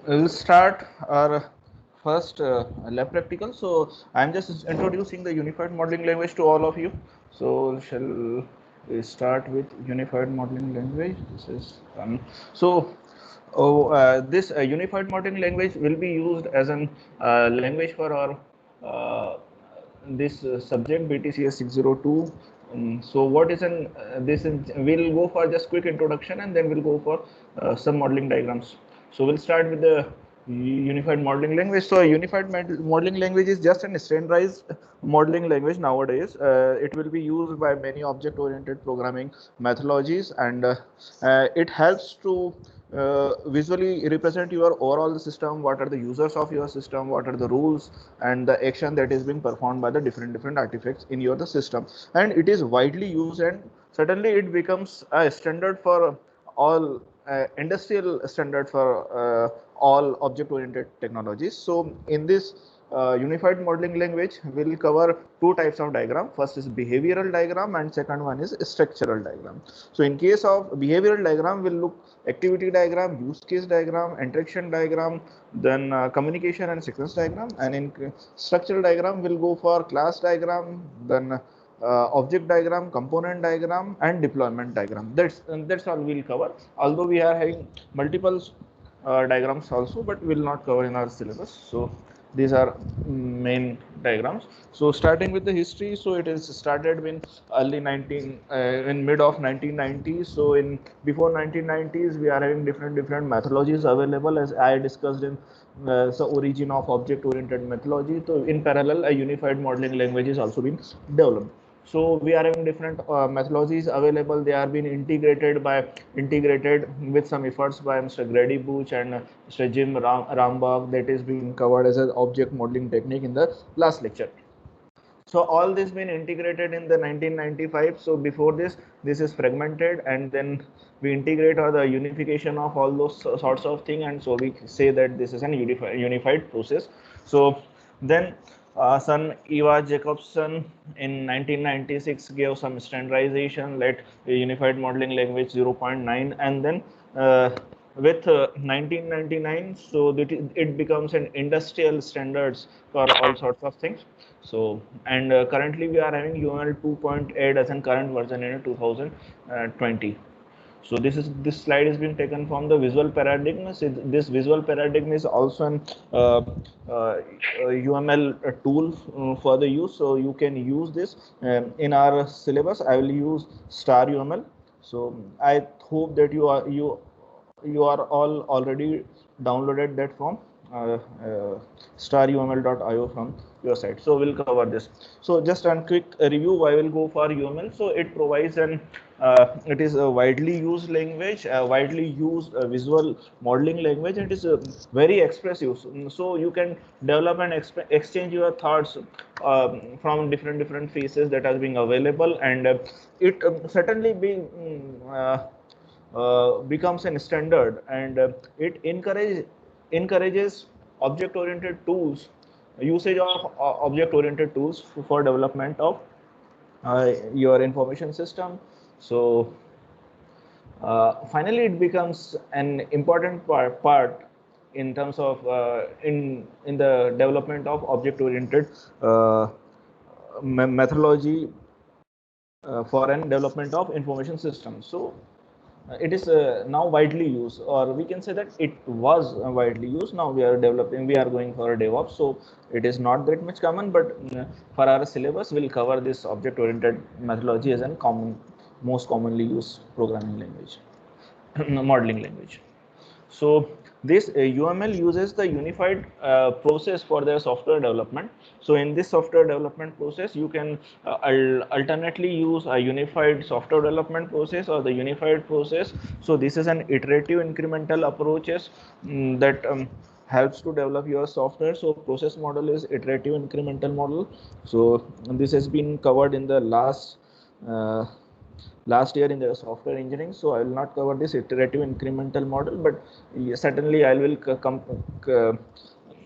We'll start our first lab practical. So I'm just introducing the unified modeling language to all of you. So shall we start with unified modeling language? This is done. So this unified modeling language will be used as an language for our this subject BTCS 602. So what is an this is, we'll go for just quick introduction and then we'll go for some modeling diagrams. So we'll start with the unified modeling language. So a unified modeling language is just an standardized modeling language nowadays. It will be used by many object-oriented programming methodologies, and it helps to visually represent your overall system. What are the users of your system? What are the rules and the action that is being performed by the different artifacts in your the system? And it is widely used, and suddenly it becomes a standard for all industrial standard for all object-oriented technologies. So in this unified modeling language, we'll cover two types of diagram. First is behavioral diagram and second one is structural diagram. So in case of behavioral diagram, we'll look activity diagram, use case diagram, interaction diagram, then communication and sequence diagram. And in structural diagram, we'll go for class diagram, then object diagram, component diagram, and deployment diagram. That's all we'll cover. Although we are having multiple diagrams also, but we'll not cover in our syllabus. So these are main diagrams. So starting with the history, so it is started in early 19 in mid of 1990s. So in before 1990s, we are having different methodologies available, as I discussed in the origin of object oriented methodology. So in parallel, a unified modeling language is also being developed. So we are having different methodologies available. They are being integrated with some efforts by Mr. Grady Booch and Mr. Jim Rambach, that is being covered as an object modeling technique in the last lecture. So all this been integrated in the 1995. So before this is fragmented, and then we integrate or the unification of all those sorts of thing, and so we say that this is an unified process. So then son Eva Jacobson in 1996 gave some standardization, let unified modeling language 0.9, and then with 1999, so that it becomes an industrial standards for all sorts of things. So and currently we are having UML 2.8 as a current version in 2020. So this slide has been taken from the visual paradigm. So this visual paradigm is also an UML tool for the use. So you can use this in our syllabus. I will use star UML. So I hope that you are all already downloaded that from staruml.io from your site. So we'll cover this. So just a quick review. I will go for UML. So it provides an it is a widely used language, widely used visual modeling language. It is very expressive. So you can develop and exchange your thoughts from different phases that are being available, and it certainly being becomes a standard, and it encourages object oriented tools, usage of object oriented tools for development of your information system. So finally it becomes an important part in terms of in the development of object oriented methodology for an development of information systems. So it is now widely used, or we can say that it was widely used. Now we are going for a DevOps, so it is not that much common, but for our syllabus we'll cover this object oriented methodology as a most commonly used programming language modeling language. So this UML uses the unified process for their software development. So in this software development process, you can alternately use a unified software development process or the unified process. So this is an iterative incremental approaches that helps to develop your software. So process model is iterative incremental model. So this has been covered in the last year in the software engineering. So I will not cover this iterative incremental model, but certainly I will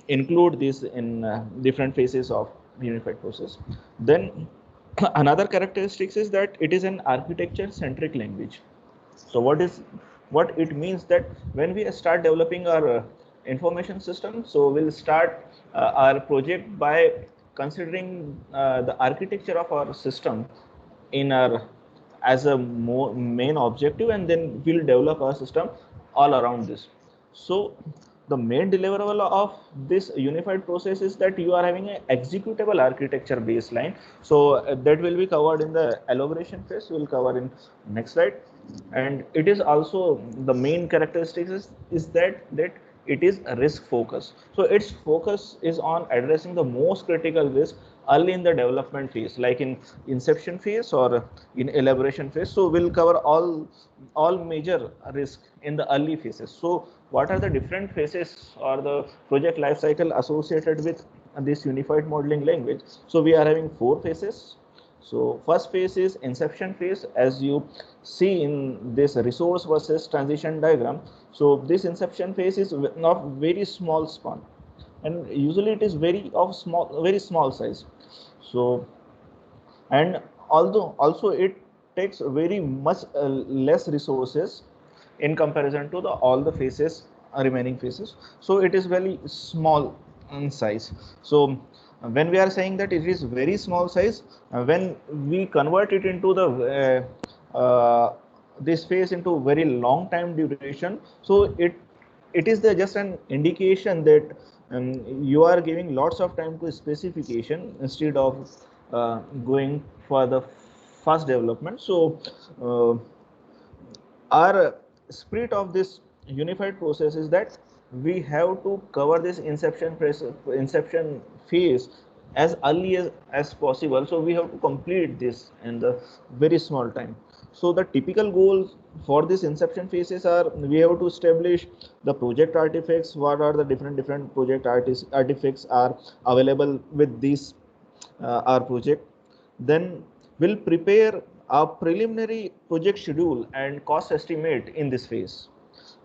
include this in different phases of unified process. Then another characteristics is that it is an architecture centric language. So what it means that when we start developing our information system. So we'll start our project by considering the architecture of our system in our as a main objective, and then we'll develop our system all around this. So the main deliverable of this unified process is that you are having an executable architecture baseline. So that will be covered in the elaboration phase. We'll cover in next slide. And it is also the main characteristics is that it is a risk focus. So its focus is on addressing the most critical risk early in the development phase, like in inception phase or in elaboration phase. So we'll cover all major risk in the early phases. So what are the different phases or the project life cycle associated with this unified modeling language? So we are having 4 phases. So first phase is inception phase, as you see in this resource versus transition diagram. So this inception phase is not very small span, and usually it is very small size. So, and although also it takes very much less resources in comparison to all the phases, remaining phases. So it is very small in size. So when we are saying that it is very small size, when we convert it into the this phase into very long time duration, so it is the just an indication that you are giving lots of time to specification instead of going for the fast development. So our spirit of this unified process is that we have to cover this inception phase as early as possible. So we have to complete this in the very small time. So the typical goals for this inception phases are, we have to establish the project artifacts. What are the different project artifacts are available with this our project. Then we'll prepare a preliminary project schedule and cost estimate in this phase,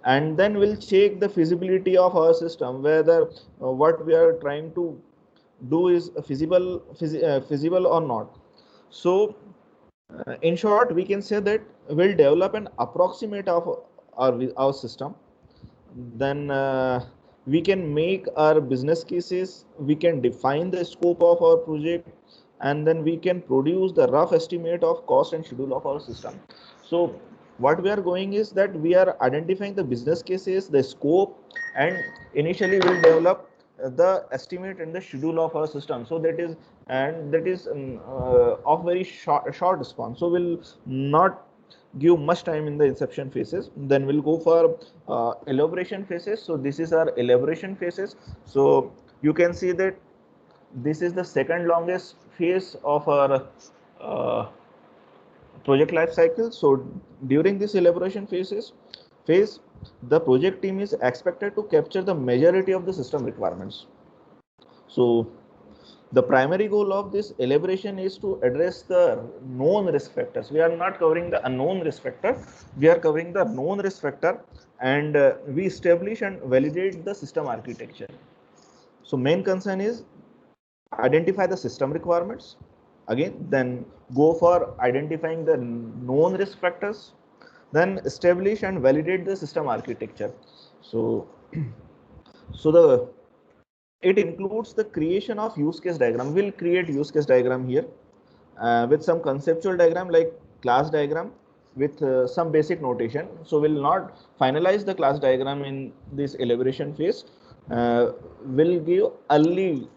and then we'll check the feasibility of our system, whether what we are trying to do is feasible or not. So in short, we can say that we'll develop an approximate of our system. Then we can make our business cases, we can define the scope of our project, and then we can produce the rough estimate of cost and schedule of our system. So what we are going is that we are identifying the business cases, the scope, and initially we'll develop the estimate and the schedule of our system. So that is of very short span. So we'll not give much time in the inception phases. Then we'll go for elaboration phases. So this is our elaboration phases. So you can see that this is the second longest phase of our project life cycle. So during this elaboration phase, the project team is expected to capture the majority of the system requirements. So the primary goal of this elaboration is to address the known risk factors. We are not covering the unknown risk factor, we are covering the known risk factor, and we establish and validate the system architecture. So main concern is identify the system requirements, again, then go for identifying the known risk factors, then establish and validate the system architecture. So it includes the creation of use case diagram. We'll create use case diagram here with some conceptual diagram like class diagram with some basic notation. So we'll not finalize the class diagram in this elaboration phase. We'll give early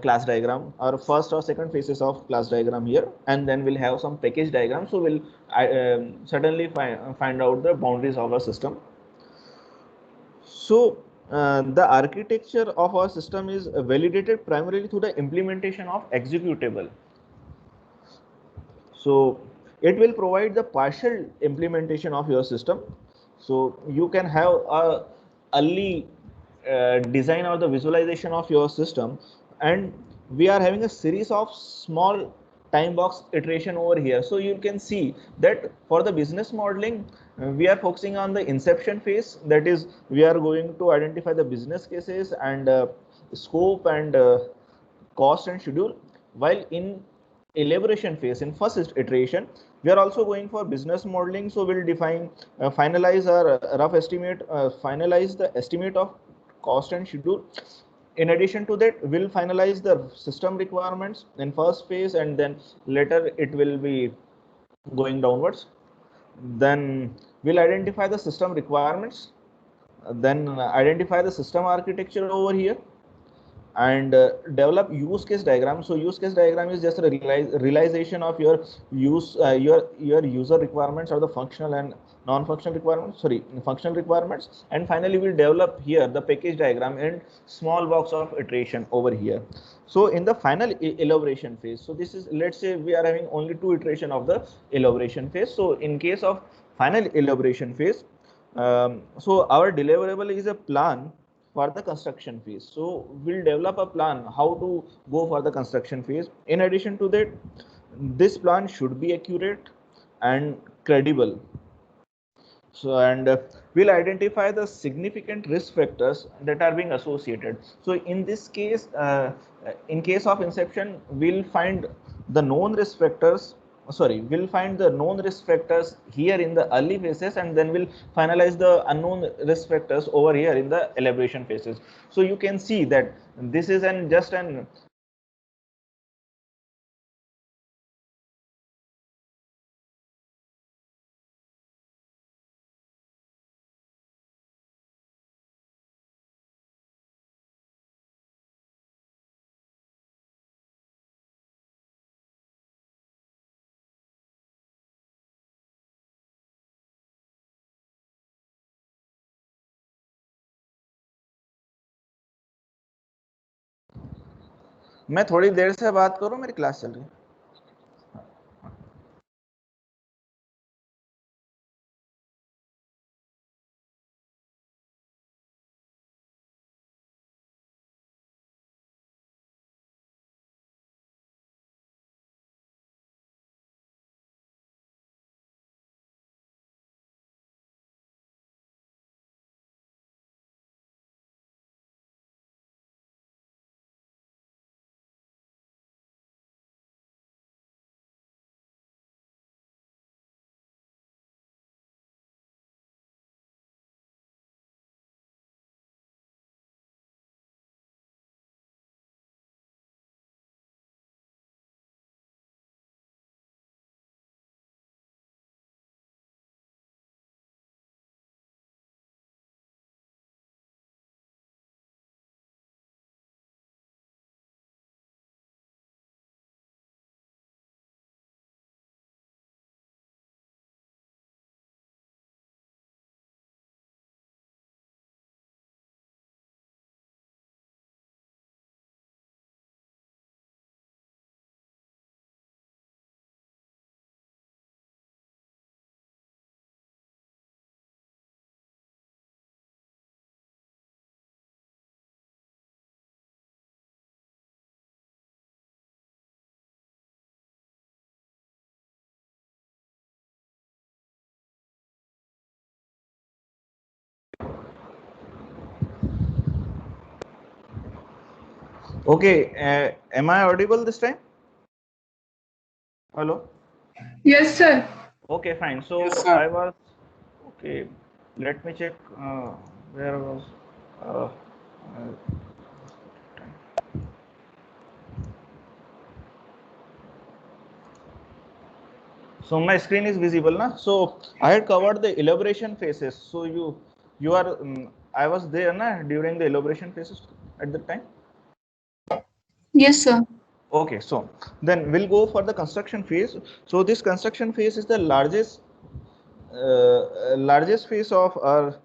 class diagram or first or second phases of class diagram here, and then we'll have some package diagram. So we'll certainly find out the boundaries of our system. So the architecture of our system is validated primarily through the implementation of executable. So it will provide the partial implementation of your system. So you can have a early design or the visualization of your system, and we are having a series of small time box iteration over here. So you can see that for the business modeling, we are focusing on the inception phase. That is, we are going to identify the business cases and scope and cost and schedule, while in elaboration phase, in first iteration, we are also going for business modeling. So we'll define finalize our rough estimate, finalize the estimate of cost and schedule. In addition to that, we'll finalize the system requirements in first phase, and then later it will be going downwards. Then we'll identify the system requirements, then identify the system architecture over here, and develop use case diagram. So use case diagram is just a realization of your your user requirements, or the functional and non-functional requirements, sorry, functional requirements. And finally we develop here the package diagram in small box of iteration over here. So in the final elaboration phase, so this is, let's say we are having only 2 iteration of the elaboration phase. So in case of final elaboration phase, so our deliverable is a plan for the construction phase. So we'll develop a plan how to go for the construction phase. In addition to that, this plan should be accurate and credible. So, and we'll identify the significant risk factors that are being associated. So in this case, in case of inception, we'll find the known risk factors, sorry, we'll find the known risk factors here in the early phases, and then we'll finalize the unknown risk factors over here in the elaboration phases. So you can see that this is just an मैं थोड़ी देर से बात करूं, मेरी class चल रही है. Okay, am I audible this time? Hello? Yes, sir. Okay, fine. So Yes, sir. I was, okay, let me check where was uh, so my screen is visible now. So I had covered the elaboration phases. So you are I was there na during the elaboration phases at the time. Yes, sir. Okay, so then we'll go for the construction phase. So this construction phase is the largest phase of our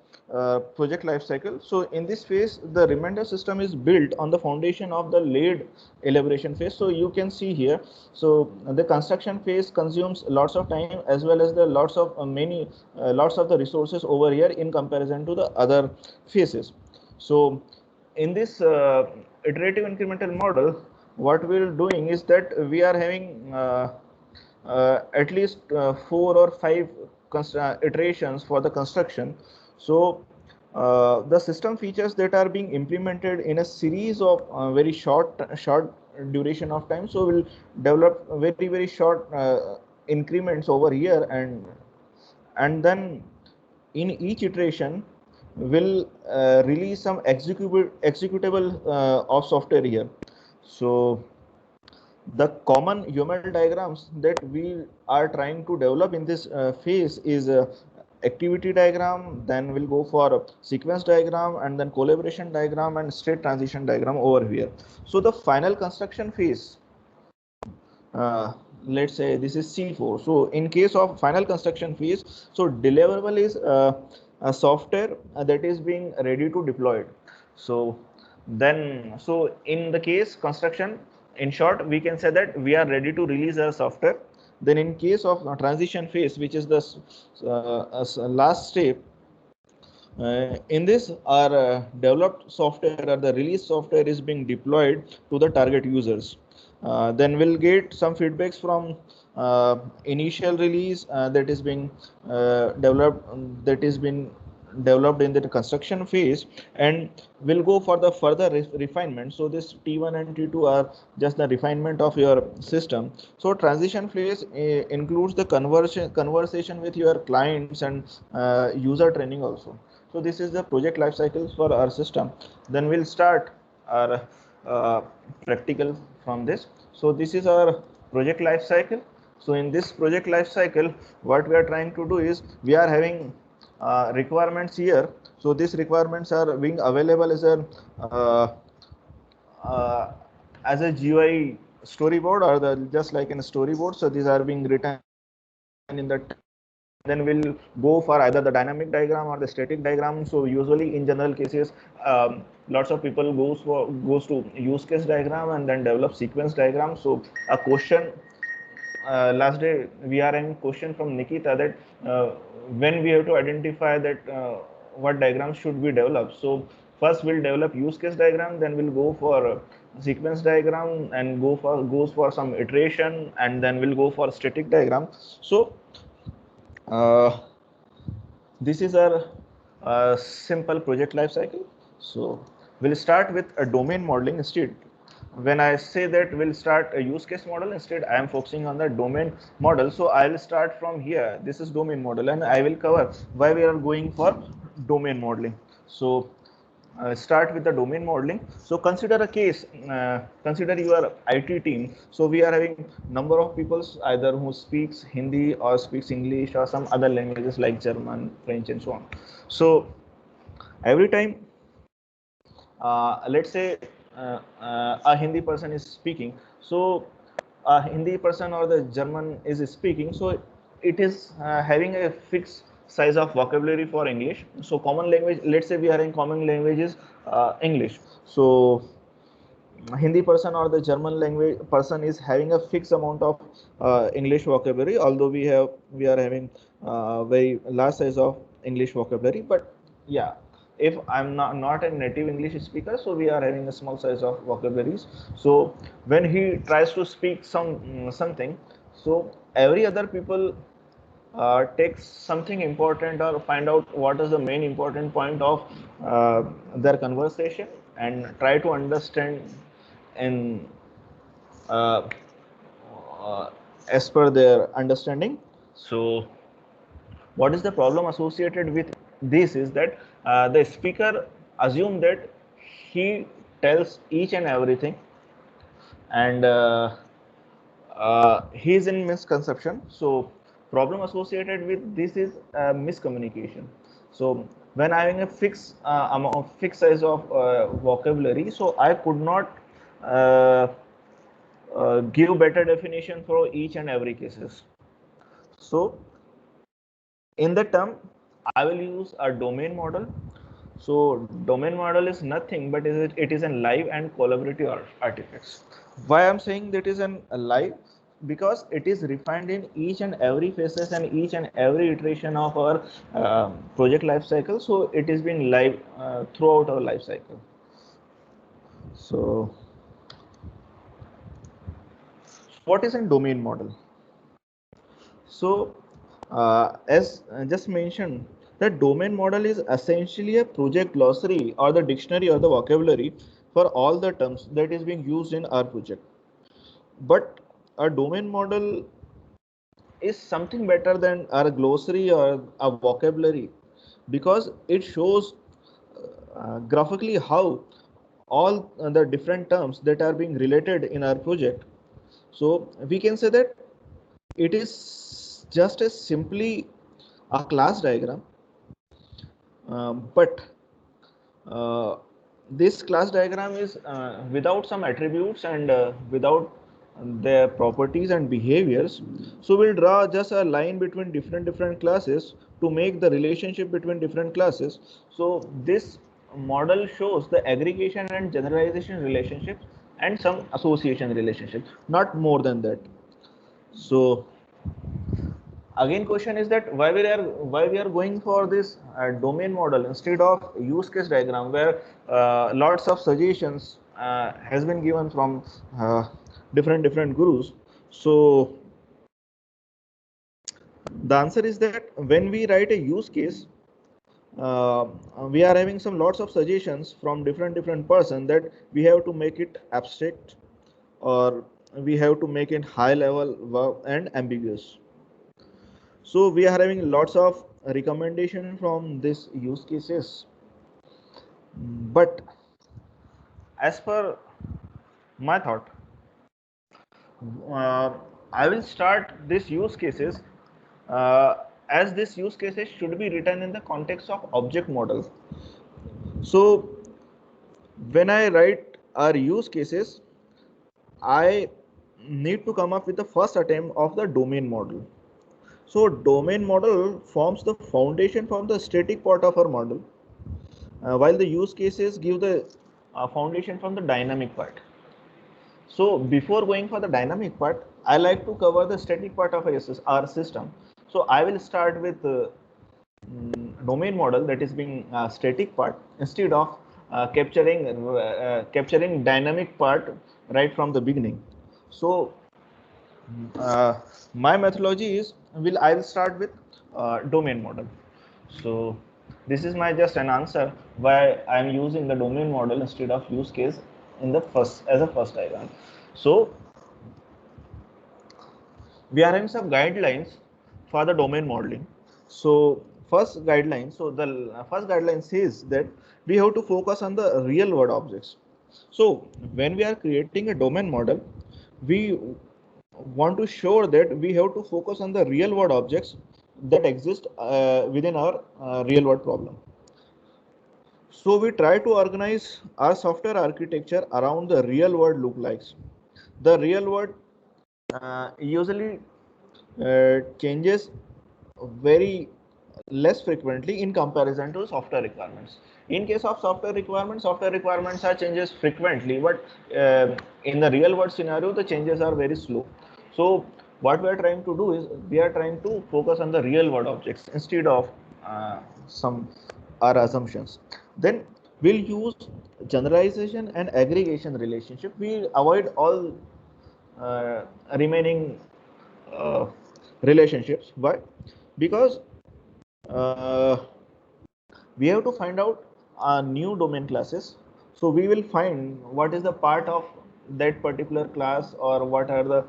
project life cycle. So in this phase, the remainder system is built on the foundation of the laid elaboration phase. So you can see here, so the construction phase consumes lots of time, as well as the lots of lots of the resources over here in comparison to the other phases. So in this iterative incremental model, what we're doing is that we are having at least 4 or 5 iterations for the construction. So the system features that are being implemented in a series of very short duration of time. So we'll develop very short increments over here, and then in each iteration will release some executable of software here. So the common UML diagrams that we are trying to develop in this phase is activity diagram, then we'll go for a sequence diagram, and then collaboration diagram and state transition diagram over here. So the final construction phase, let's say this is C4. So in case of final construction phase, so deliverable is a software that is being ready to deploy. So then, so in the case construction, in short, we can say that we are ready to release our software. Then in case of transition phase, which is the last step, in this, our developed software or the release software is being deployed to the target users. Then we'll get some feedbacks from initial release that is being developed in the construction phase, and we'll go for the further refinement. So this T1 and T2 are just the refinement of your system. So transition phase includes the conversation with your clients and user training also. So this is the project life cycles for our system. Then we'll start our practical from this. So this is our project life cycle. So in this project life cycle, what we are trying to do is we are having requirements here. So these requirements are being available as a GUI storyboard, or just like in a storyboard. So these are being written in the, then we'll go for either the dynamic diagram or the static diagram. So usually in general cases, lots of people goes to use case diagram and then develop sequence diagram. So a question, last day we are in question from Nikita that when we have to identify that what diagrams should be developed. So first we'll develop use case diagram, then we'll go for sequence diagram and goes for some iteration, and then we'll go for static diagram. So this is our simple project life cycle. So we'll start with a domain modeling. Instead, when I say that we'll start a use case model, instead I am focusing on the domain model. So I will start from here. This is domain model, and I will cover why we are going for domain modeling. So start with the domain modeling. So consider a case, consider your IT team. So we are having number of people either who speaks Hindi or speaks English or some other languages like German, French, and so on. So every time, let's say a Hindi person is speaking, so a Hindi person or the German is speaking, so it is having a fixed size of vocabulary for English. So common language, let's say we are in common languages English. So Hindi person or the German language person is having a fixed amount of English vocabulary, although we are having very large size of English vocabulary. But yeah, if I'm not a native English speaker, so we are having a small size of vocabularies. So when he tries to speak something, so every other people takes something important or find out what is the main important point of their conversation and try to understand in uh, as per their understanding. So what is the problem associated with this is that the speaker assume that he tells each and everything, and he is in misconception. So problem associated with this is miscommunication. So when having a fixed size of vocabulary, so I could not give better definition for each and every cases. So in the term, I will use a domain model. So domain model is nothing but it is a live and collaborative artifacts. Why I'm saying that is a live? Because it is refined in each and every phases and each and every iteration of our project life cycle. So it is been live throughout our life cycle. So what is a domain model? So as just mentioned, the domain model is essentially a project glossary or the dictionary or the vocabulary for all the terms that is being used in our project. But a domain model is something better than a glossary or a vocabulary, because it shows graphically how all the different terms that are being related in our project. So we can say that it is just as simply a class diagram, but this class diagram is without some attributes and without their properties and behaviors. So we'll draw just a line between different classes to make the relationship between different classes. So this model shows the aggregation and generalization relationships and some association relationships, not more than that. So again, question is that why we are going for this domain model instead of use case diagram, where lots of suggestions has been given from different gurus. So the answer is that when we write a use case, uh, we are having some lots of suggestions from different person that we have to make it abstract, or we have to make it high level and ambiguous. So we are having lots of recommendation from this use cases, but as per my thought, uh, I will start this use cases uh, as this use cases should be written in the context of object model. So when I write our use cases, I need to come up with the first attempt of the domain model. So domain model forms the foundation from the static part of our model, while the use cases give the foundation from the dynamic part. So before going for the dynamic part, I like to cover the static part of our system. So I will start with domain model, that is being static part, instead of capturing dynamic part right from the beginning. So uh, my methodology is I'll start with domain model. So this is my just an answer why I am using the domain model instead of use case in the first as a first diagram. So we are having some guidelines for the domain modeling. So first guideline says that we have to focus on the real world objects. So when we are creating a domain model, we want to show that we have to focus on the real world objects that exist within our real world problem. So we try to organize our software architecture around the real world lookalikes. The real world usually changes very less frequently in comparison to software requirements. In case of software requirements are changes frequently, but in the real world scenario, the changes are very slow. So what we are trying to do is we are trying to focus on the real world objects instead of some our assumptions. Then we'll use generalization and aggregation relationship. We avoid all remaining uh, relationships. Why? Because uh, we have to find out new domain classes. So we will find what is the part of that particular class, or what are the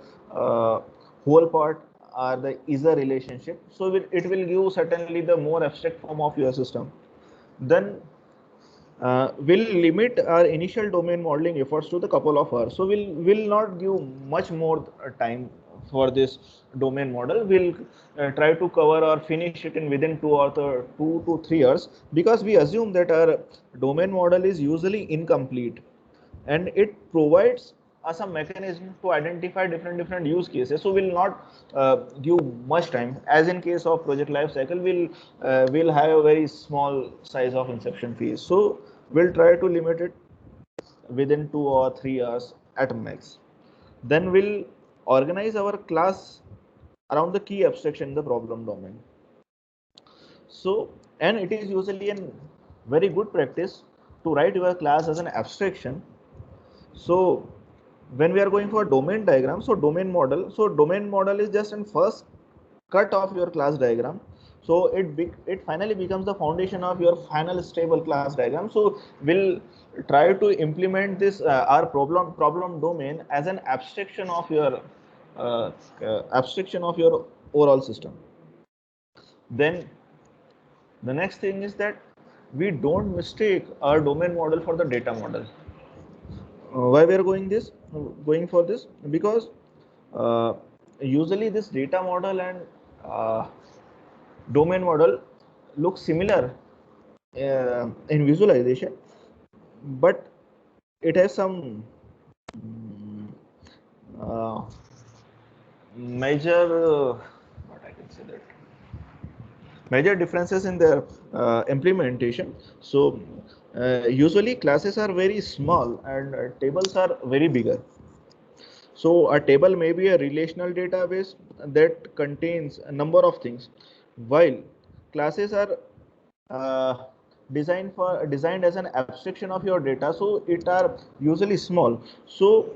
whole part are the is a relationship. So it will give certainly the more abstract form of your system. Then we'll limit our initial domain modeling efforts to the couple of hours. So we'll not give much more time for this domain model. We'll try to cover or finish it in within 2 to 3 years, because we assume that our domain model is usually incomplete, and it provides us a mechanism to identify different use cases. So we'll not give much time, as in case of project life cycle, we'll have a very small size of inception phase. So we'll try to limit it within 2 or 3 hours at max. Then we'll organize our class around the key abstraction in the problem domain. So, and it is usually a very good practice to write your class as an abstraction. So when we are going for domain diagram, so domain model is just in first cut of your class diagram. So it finally becomes the foundation of your final stable class diagram. So we'll try to implement this our problem domain as an abstraction of your overall system. Then the next thing is that we don't mistake our domain model for the data model. Why we are going for this? Because usually this data model and domain model look similar in visualization, but it has some uh, major what I can say that major differences in their implementation. So usually classes are very small and tables are very bigger. So a table may be a relational database that contains a number of things, while classes are uh, designed as an abstraction of your data. So it are usually small. So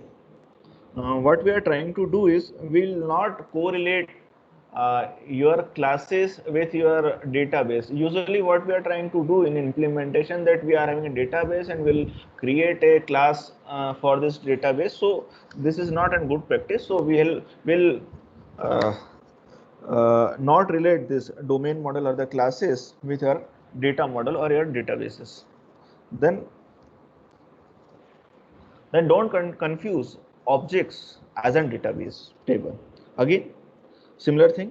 what we are trying to do is will not correlate your classes with your database. Usually what we are trying to do in implementation, that we are having a database and will create a class for this database. So this is not a good practice. So will uh, not relate this domain model or the classes with your data model or your databases. Then don't confuse objects as a database table. Again, similar thing.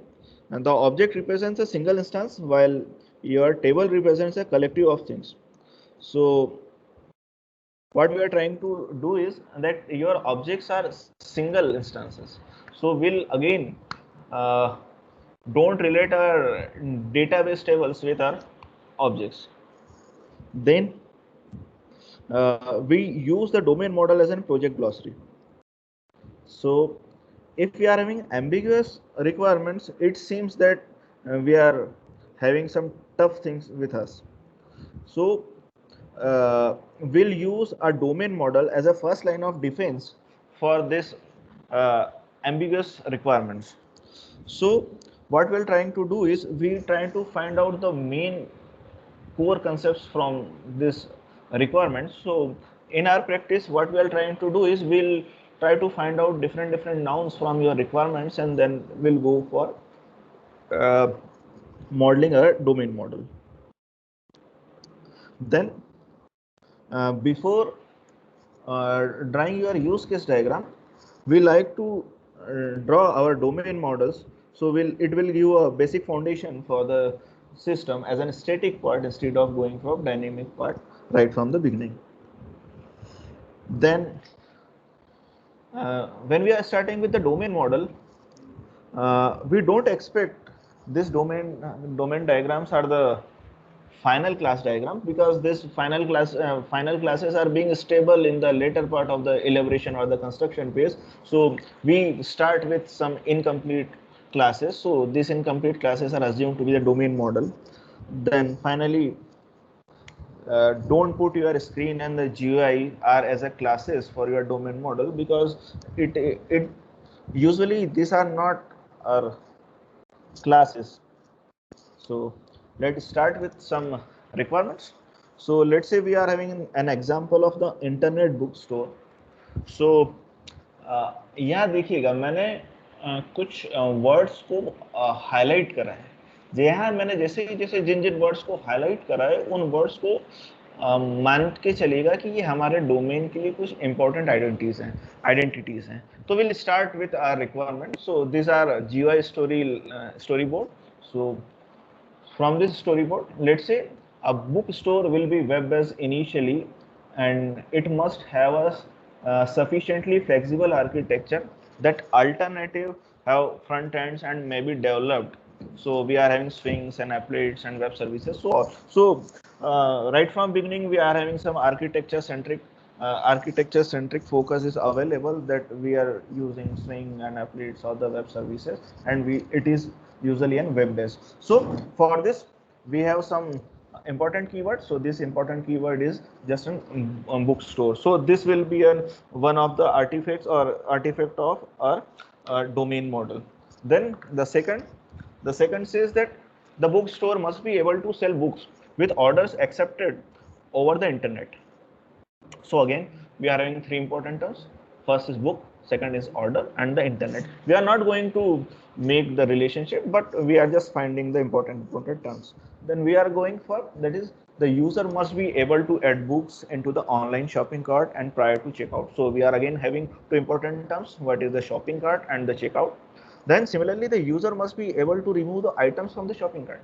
And the object represents a single instance while your table represents a collective of things. So what we are trying to do is that your objects are single instances. So we'll again don't relate our database tables with our objects. Then we use the domain model as a project glossary. So if we are having ambiguous requirements, it seems that we are having some tough things with us. So we'll use a domain model as a first line of defense for this ambiguous requirements. So what we're trying to do is we trying to find out the main core concepts from this requirement. So in our practice, what we are trying to do is we'll try to find out different nouns from your requirements, and then we'll go for modeling a domain model. Then before drawing your use case diagram, we like to draw our domain models. So it will give a basic foundation for the system as a static part instead of going from dynamic part right from the beginning. Then when we are starting with the domain model, we don't expect this domain diagrams are the final class diagram, because this final classes are being stable in the later part of the elaboration or the construction phase. So we start with some incomplete classes. So these incomplete classes are assumed to be the domain model. Then finally, don't put your screen and the GUI are as a classes for your domain model, because it usually these are not our classes. So let's start with some requirements. So let's say we are having an example of the internet bookstore. So यहाँ देखिएगा मैंने कुछ words को highlight करा है. यहाँ मैंने जैसे जिन जिन वर्ड्स को हाईलाइट करा है उन वर्ड्स को मान के चलिएगा कि ये हमारे डोमेन के लिए कुछ इंपॉर्टेंट आइडेंटिटीज हैं. तो will start with our requirement. So this are GUI story board. So from this storyboard, let's say a bookstore will be web-based initially, and it must have a sufficiently flexible architecture that alternative have front ends and may be developed. So we are having swings and applets and web services. So right from beginning, we are having some architecture centric focus is available, that we are using swing and applets or the web services, and it is usually in web based. So for this we have some important keywords. So this important keyword is just an bookstore. So this will be one of the artifact of our domain model. Then the second says that the bookstore must be able to sell books with orders accepted over the internet. So again, we are having three important terms. First is book, second is order, and the internet. We are not going to make the relationship, but we are just finding the important terms. Then we are going for, that is the user must be able to add books into the online shopping cart and prior to checkout. So we are again having two important terms, what is the shopping cart and the checkout. Then similarly, the user must be able to remove the items from the shopping cart.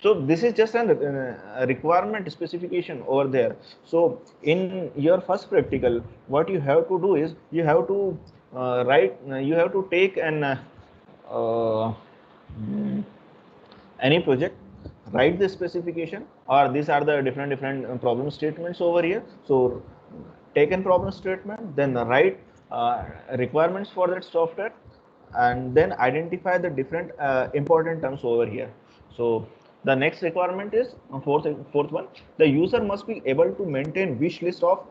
So this is just a requirement specification over there. So in your first practical, what you have to do is you have to you have to take an uh, any project, write the specification, or these are the different problem statements over here. So take an problem statement, then write requirements for that software, and then identify the different important terms over here. So the next requirement is fourth one, the user must be able to maintain wish list of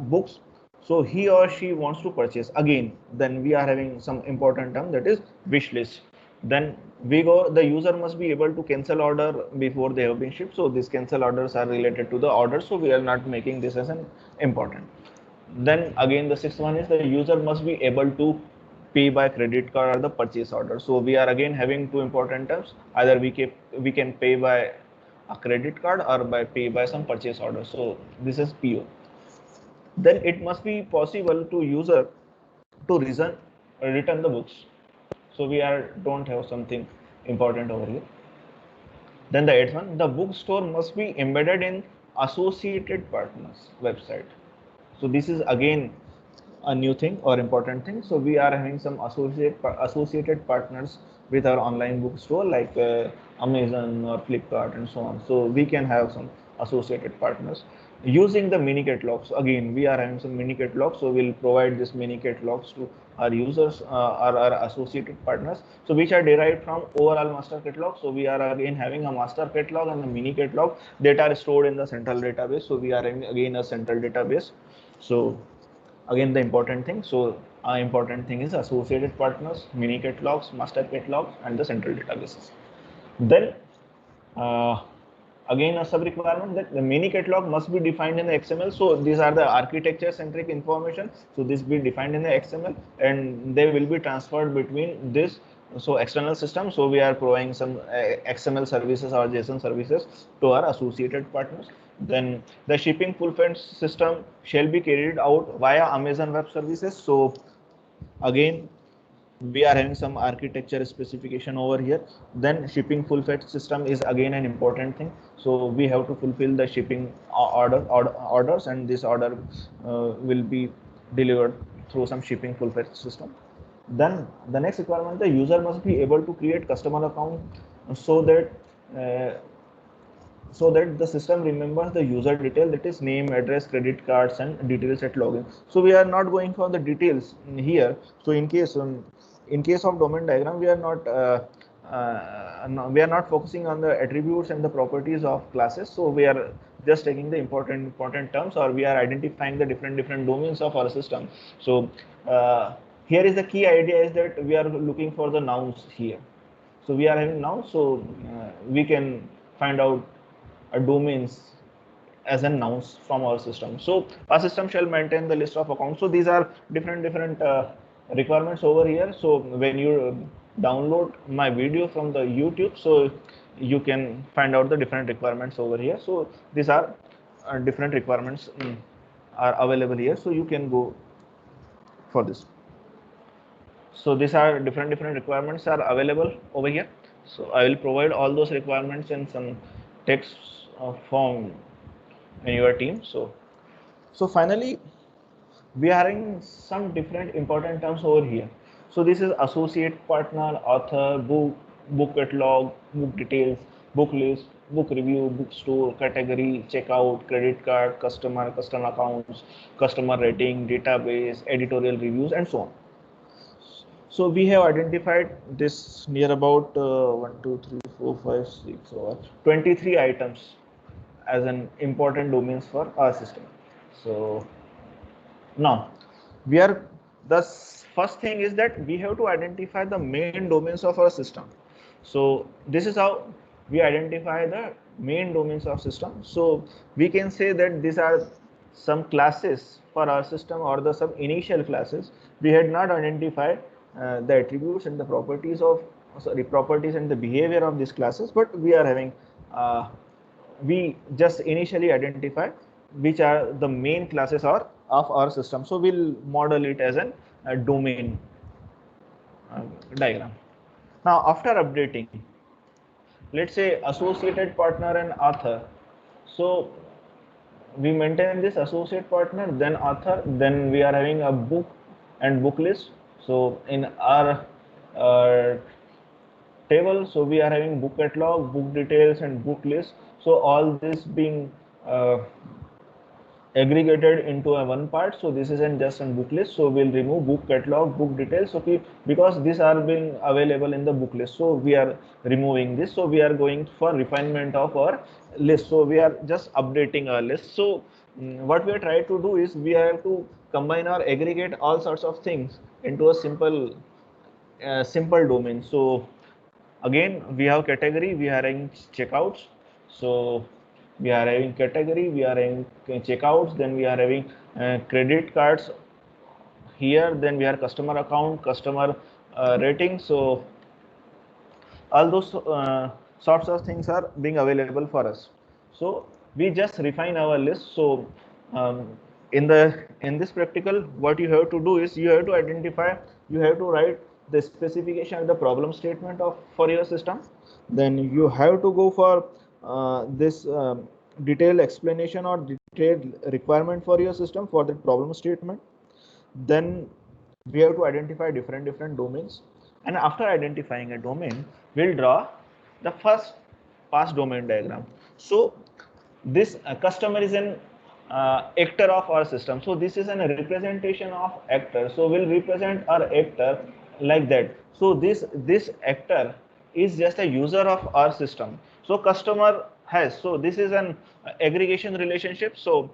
books so he or she wants to purchase. Again, then we are having some important term, that is wish list. Then we go, the user must be able to cancel order before they have been shipped. So these cancel orders are related to the order, so we are not making this as an important. Then again, the sixth one is the user must be able to pay by credit card or the purchase order. So we are again having two important terms, either we can pay by a credit card or by pay by some purchase order. So this is PO. Then it must be possible to user to return the books. So we are don't have something important over here. Then the eighth one, the bookstore must be embedded in associated partners website. So this is again a new thing or important thing. So we are having some associated partners with our online bookstore like Amazon or Flipkart and so on. So we can have some associated partners using the mini catalogs. Again, we are having some mini catalogs, so we'll provide this mini catalogs to our users or our associated partners, so which are derived from overall master catalog. So we are again having a master catalog and a mini catalog that are stored in the central database. So we are having again a central database. So again, the important thing, so important thing is associated partners, mini catalogs, master catalogs, and the central databases. Then uh, again, a sub requirement that the mini catalog must be defined in the XML. So these are the architecture centric information. So this be defined in the XML and they will be transferred between this. So external system. So we are providing some XML services or JSON services to our associated partners. Then the shipping fulfillment system shall be carried out via Amazon Web Services. So again, we are having some architecture specification over here. Then shipping full fetch system is again an important thing. So we have to fulfill the shipping orders, and this order will be delivered through some shipping full fetch system. Then the next requirement, the user must be able to create customer account so that uh, the system remembers the user detail, that is name, address, credit cards, and details at login. So we are not going for the details here. So in case of domain diagram, we are not no, we are not focusing on the attributes and the properties of classes. So we are just taking the important terms, or we are identifying the different domains of our system. So here is the key idea is that we are looking for the nouns here. So we are having nouns, so we can find out domains as a nouns from our system. So our system shall maintain the list of accounts. So these are different requirements over here. So when you download my video from the YouTube, so you can find out the different requirements over here. So these are different requirements are available here. So you can go for this. So these are different requirements are available over here. So I will provide all those requirements in some text form in your team. So finally, we are having some different important terms over here. So this is associate partner, author, book catalog, book details, book list, book review, bookstore, category, checkout, credit card, customer accounts, customer rating, database, editorial reviews, and so on. So we have identified this near about 1, 2, 3, 4, 5, 6, or 23 items as an important domains for our system. So now we are the first thing is that we have to identify the main domains of our system. So this is how we identify the main domains of system. So we can say that these are some classes for our system, or the some initial classes. We had not identified the attributes and the properties of properties and the behavior of these classes, but we are having we just initially identify which are the main classes or of our system. So we'll model it as a domain diagram. Now after updating, let's say associated partner and author. So we maintain this associate partner, then author, then we are having a book and book list. So in our uh, table, so we are having book catalog, book details, and book list. So all this being aggregated into a one part. So this isn't just a book list. So we'll remove book catalog, book details. Okay, because these are being available in the book list. So we are removing this. So we are going for refinement of our list. So we are just updating our list. So what we are trying to do is we have to combine or aggregate all sorts of things into a simple domain. So again, we have category, we are having checkouts. So we are having category, we are having checkouts, then we are having credit cards here, then we are customer account, customer rating. So all those sorts of things are being available for us. So we just refine our list. So in this practical, what you have to do is you have to identify, you have to write the specification of the problem statement of for your system. Then you have to go for this detailed explanation or detailed requirement for your system for the problem statement. Then we have to identify different domains, and after identifying a domain, we'll draw the first pass domain diagram. So this customer is an actor of our system. So this is a representation of actor. So we'll represent our actor like that. So this actor is just a user of our system. So customer has, so this is an aggregation relationship. So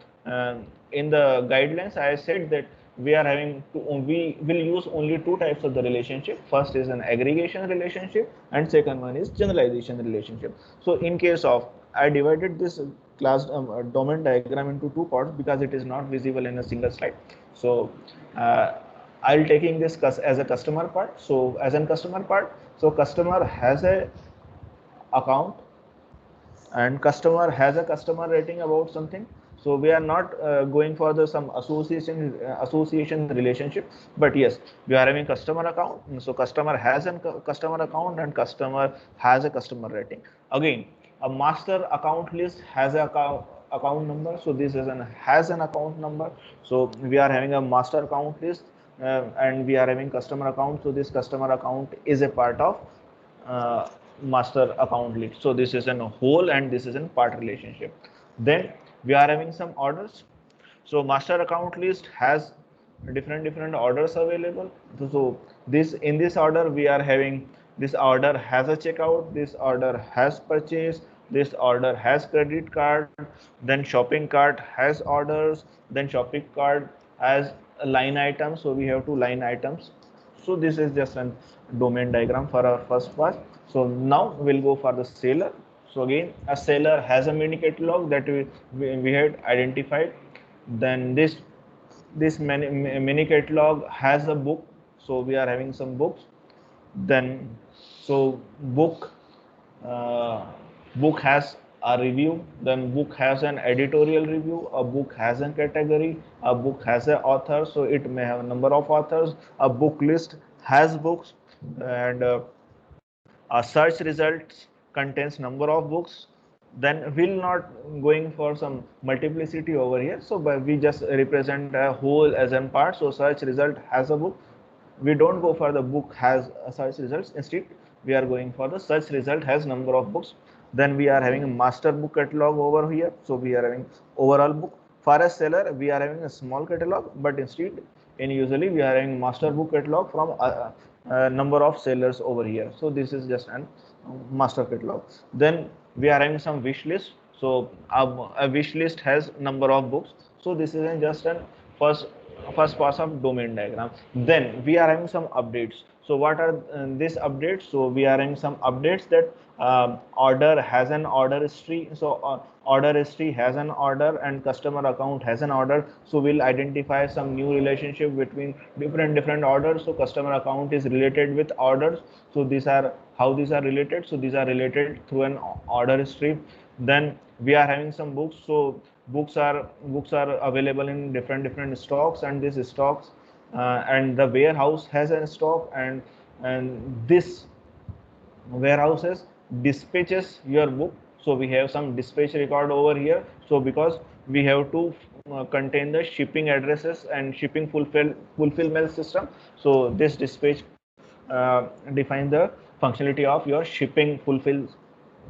in the guidelines I said that we are having to, we will use only two types of the relationship. First is an aggregation relationship and second one is generalization relationship. So in case of, I divided this class domain diagram into two parts because it is not visible in a single slide. So I'll taking this as a customer part. So as a customer part, so customer has a account and customer has a customer rating about something. So we are not going for the some association relationship, but yes, we are having customer account. So customer has a customer account and customer has a customer rating. Again, a master account list has a account number. So this is an has an account number. So we are having a master account list and we are having customer account. So this customer account is a part of master account list. So this is a whole and this is a part relationship. Then we are having some orders. So master account list has different orders available. So this, in this order we are having, this order has a checkout, this order has purchase, this order has credit card, then shopping cart has orders, then shopping cart has a line item. So we have two line items. So this is just a domain diagram for our first part. So now we'll go for the seller. So again, a seller has a mini catalog that we had identified. Then this mini catalog has a book. So we are having some books. Then so uh, book has a review, then book has an editorial review, a book has a category, a book has an author, so it may have a number of authors, a book list has books, and a search results contains number of books. Then we'll not going for some multiplicity over here. So but we just represent a whole as a part. So search result has a book. We don't go for the book has a search results. Instead, we are going for the search result has number of books. Then we are having a master book catalog over here. So we are having overall book. For a seller, we are having a small catalog, but instead, in usually we are having master book catalog from number of sellers over here. So this is just an master catalog. Then we are having some wish list. So a wish list has number of books. So this is just an first pass of domain diagram. Then we are having some updates. So what are these updates? So we are having some updates that order has an order history. So order history has an order and customer account has an order. So we'll identify some new relationship between different orders. So customer account is related with orders. So these are how these are related. So these are related through an order history. Then we are having some books. So books are available in different stocks, and these stocks and the warehouse has a stock, and this warehouses dispatches your book. So we have some dispatch record over here. So because we have to contain the shipping addresses and shipping fulfillment system, so this dispatch defines the functionality of your shipping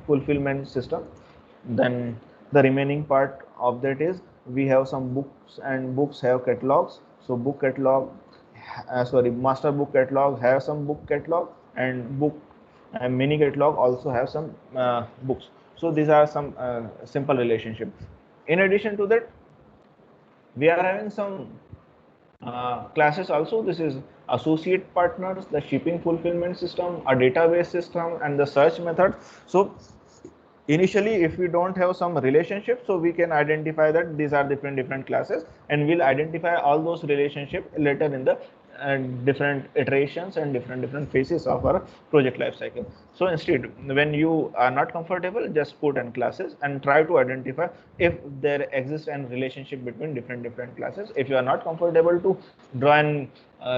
fulfillment system. Then the remaining part of that is we have some books, and books have catalogs. So book catalog, master book catalog have some book catalog, and book and mini catalog also have some books. So these are some simple relationship. In addition to that, we are having some classes also. This is associate partners, the shipping fulfillment system, a database system, and the search method. So initially, if we don't have some relationship, so we can identify that these are different classes, and we'll identify all those relationship later in the different iterations and different phases of our project life cycle. So instead, when you are not comfortable, just put in classes and try to identify if there exists a relationship between different classes. If you are not comfortable to draw an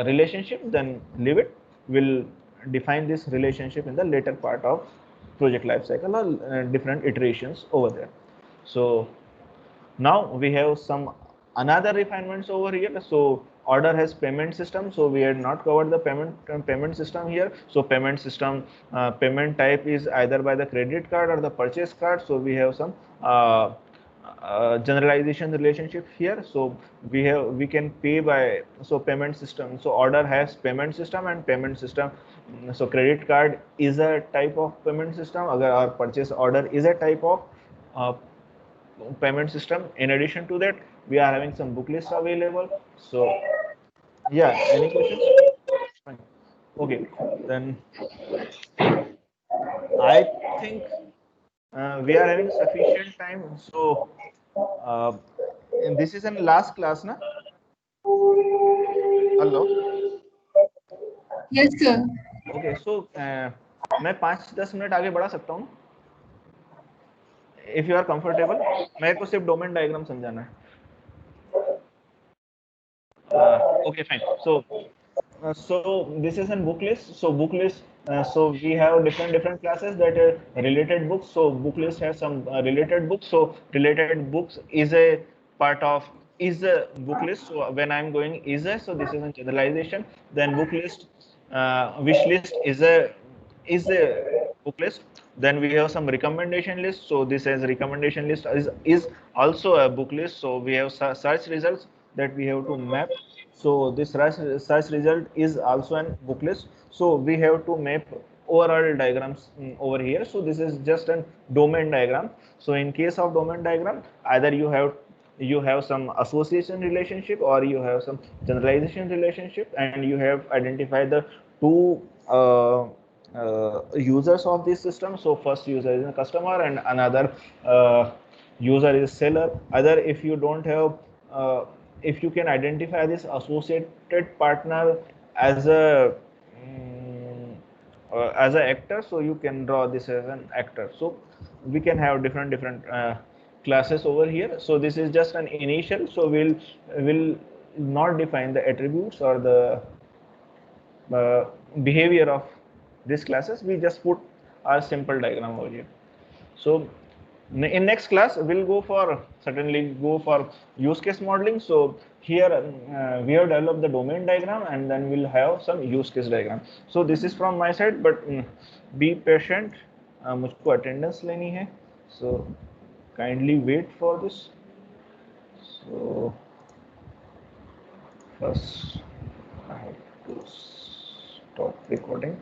relationship, then leave it. We'll define this relationship in the later part of project life cycle, or different iterations over there. So now we have some another refinements over here. So order has payment system. So we had not covered the payment system here. So payment system, payment type is either by the credit card or the purchase card. So we have some generalization relationship here. So we can pay by, so payment system, so order has payment system and payment system. So credit card is a type of payment system, agar our purchase order is a type of payment system. In addition to that, we are having some book lists available. So yeah, any questions? Fine. Okay, then I think we are having sufficient time. So and this is an last class, na? Hello. Yes, sir. Okay, so मैं 5-10 minute आगे बढ़ा सकता हूँ if you are comfortable. मेरे को सिर्फ domain diagram समझाना है. Okay, fine. So this is a book list. So book list. So we have different classes that are related books. So book list has some related books. So related books is a part of is a book list. So when I'm going is a, so this is a generalization. Then book list, wish list is a book list. Then we have some recommendation list. So this as recommendation list is also a book list. So we have search results that we have to map. So this search result is also an book list. So we have to map overall diagrams over here. So this is just a domain diagram. So in case of domain diagram, either you have some association relationship or you have some generalization relationship, and you have identified the two users of this system. So first user is a customer and another user is seller. Either if you don't have if you can identify this associated partner as a as an actor, so you can draw this as an actor. So we can have different classes over here. So this is just an initial. So we'll not define the attributes or the behavior of these classes. We just put our simple diagram over here. So in next class we'll certainly go for use case modeling. So here we have developed the domain diagram, and then we'll have some use case diagram. So this is from my side, but be patient. मुझको attendance लेनी है, so kindly wait for this. So first I have to stop recording.